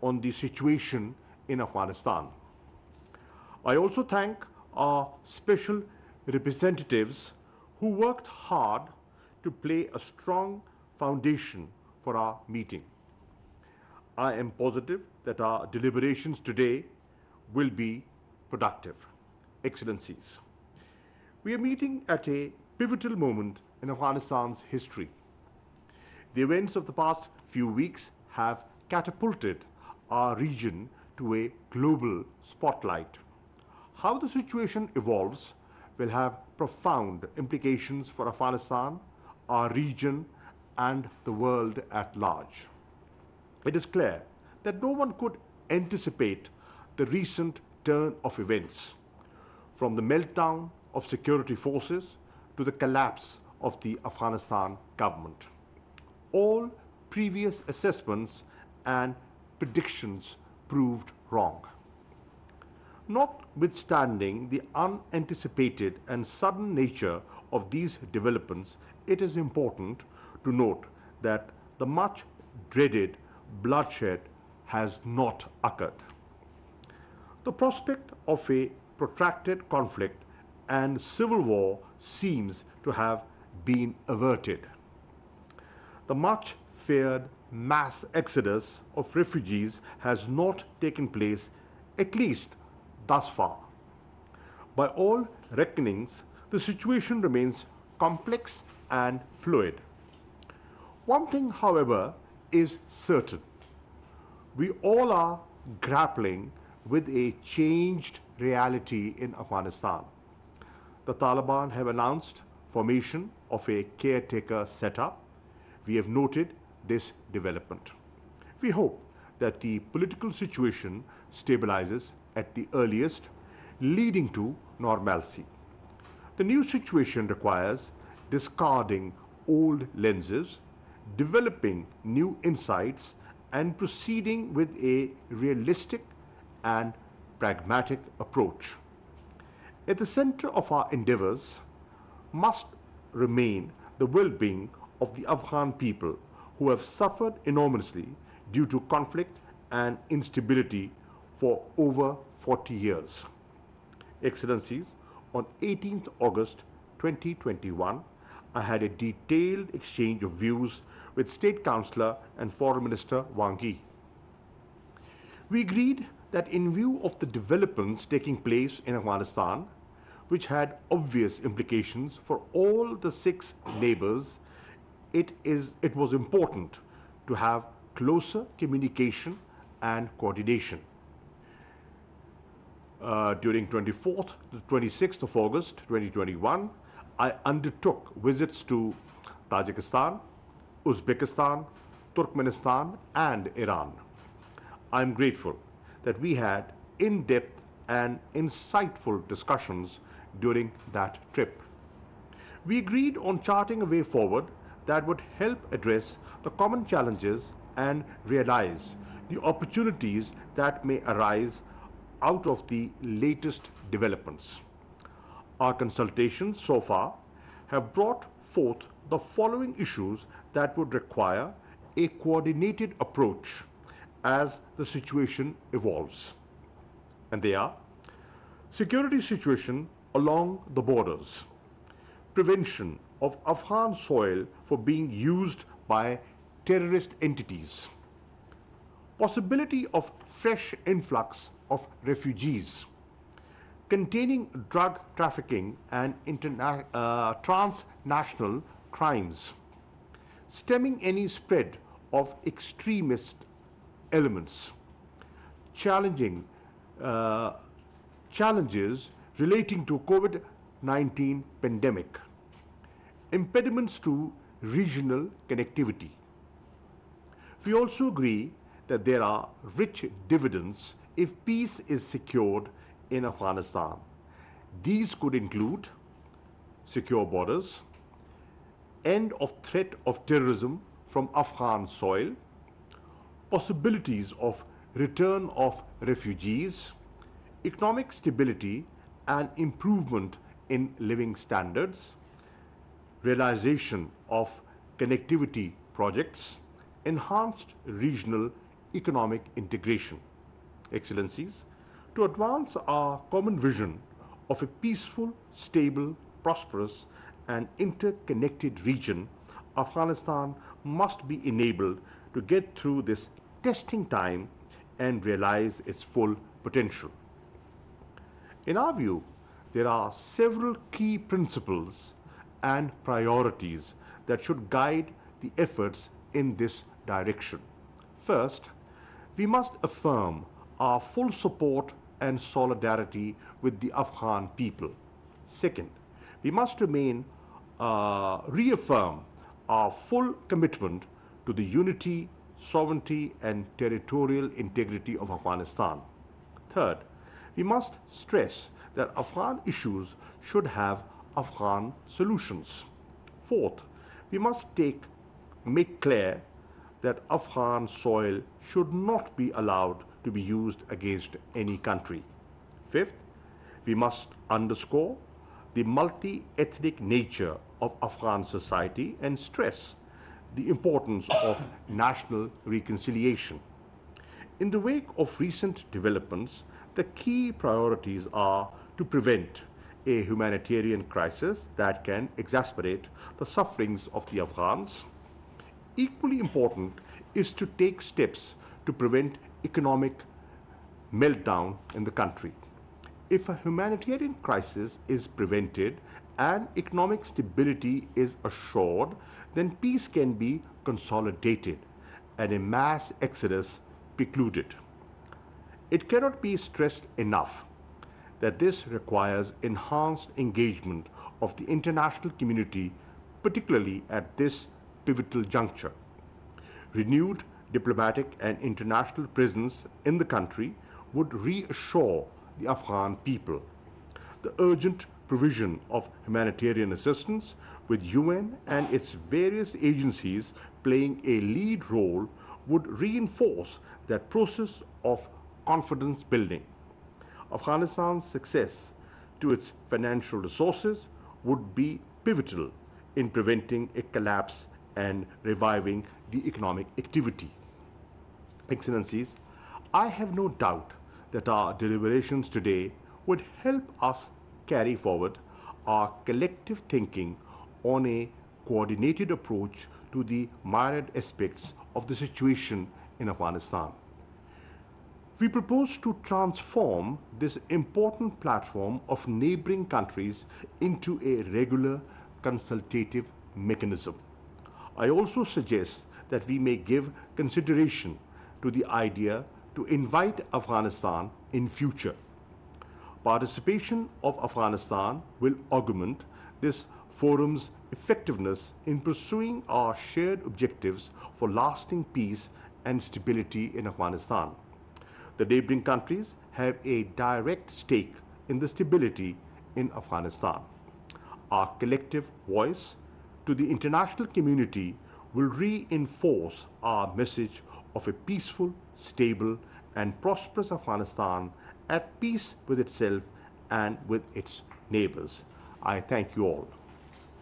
on the situation in Afghanistan. I also thank our special representatives who worked hard to lay a strong foundation for our meeting. I am positive that our deliberations today will be productive. Excellencies, we are meeting at a pivotal moment in Afghanistan's history. The events of the past few weeks have catapulted our region to a global spotlight. How the situation evolves will have profound implications for Afghanistan, our region, and the world at large. It is clear that no one could anticipate the recent turn of events, from the meltdown of security forces to the collapse of the Afghanistan government. All previous assessments and predictions proved wrong. Notwithstanding the unanticipated and sudden nature of these developments, it is important to note that the much dreaded bloodshed has not occurred. The prospect of a protracted conflict and civil war seems to have been averted. The much feared mass exodus of refugees has not taken place, at least thus far. By all reckonings, the situation remains complex and fluid. One thing, however, is certain. We all are grappling with a changed reality in Afghanistan. The Taliban have announced formation of a caretaker setup. We have noted this development. We hope that the political situation stabilizes at the earliest, leading to normalcy. The new situation requires discarding old lenses, developing new insights, and proceeding with a realistic and pragmatic approach. At the center of our endeavors must remain the well-being of the Afghan people, who have suffered enormously due to conflict and instability for over 40 years. Excellencies, on 18th August 2021, I had a detailed exchange of views with State Councillor and Foreign Minister Wang Yi. We agreed that in view of the developments taking place in Afghanistan, which had obvious implications for all the 6 neighbors, it was important to have closer communication and coordination. During 24th to 26th of August 2021, I undertook visits to Tajikistan, Uzbekistan, Turkmenistan, and Iran. I am grateful that we had in-depth and insightful discussions during that trip. We agreed on charting a way forward that would help address the common challenges and realize the opportunities that may arise out of the latest developments. Our consultations so far have brought forth the following issues that would require a coordinated approach as the situation evolves. And they are: security situation along the borders, prevention of Afghan soil for being used by terrorist entities, possibility of fresh influx of refugees, containing drug trafficking and transnational crimes, stemming any spread of extremist elements, challenges relating to COVID-19 pandemic, impediments to regional connectivity. We also agree that there are rich dividends if peace is secured in Afghanistan. These could include secure borders, end of threat of terrorism from Afghan soil, possibilities of return of refugees, economic stability and improvement in living standards, realization of connectivity projects, enhanced regional economic integration. Excellencies, to advance our common vision of a peaceful, stable, prosperous and interconnected region, Afghanistan must be enabled to get through this testing time and realize its full potential. In our view, there are several key principles and priorities that should guide the efforts in this direction. First, we must affirm our full support and solidarity with the Afghan people. Second, we must reaffirm our full commitment to the unity, sovereignty and territorial integrity of Afghanistan. Third, we must stress that Afghan issues should have Afghan solutions. Fourth, we must make clear that Afghan soil should not be allowed to be used against any country. Fifth, we must underscore the multi-ethnic nature of Afghan society and stress the importance of national reconciliation. In the wake of recent developments, the key priorities are to prevent a humanitarian crisis that can exacerbate the sufferings of the Afghans. Equally important is to take steps to prevent economic meltdown in the country. If a humanitarian crisis is prevented and economic stability is assured, then peace can be consolidated and a mass exodus precluded. It cannot be stressed enough that this requires enhanced engagement of the international community, particularly at this pivotal juncture. Renewed diplomatic and international presence in the country would reassure the Afghan people. The urgent provision of humanitarian assistance, with UN and its various agencies playing a lead role, would reinforce that process of confidence building. Afghanistan's success to its financial resources would be pivotal in preventing a collapse and reviving the economic activity. Excellencies, I have no doubt that our deliberations today would help us carry forward our collective thinking on a coordinated approach to the myriad aspects of the situation in Afghanistan. We propose to transform this important platform of neighboring countries into a regular consultative mechanism. I also suggest that we may give consideration to the idea to invite Afghanistan in future. Participation of Afghanistan will augment this forum's effectiveness in pursuing our shared objectives for lasting peace and stability in Afghanistan. The neighboring countries have a direct stake in the stability in Afghanistan. Our collective voice to the international community will reinforce our message of a peaceful, stable and prosperous Afghanistan at peace with itself and with its neighbors. I thank you all.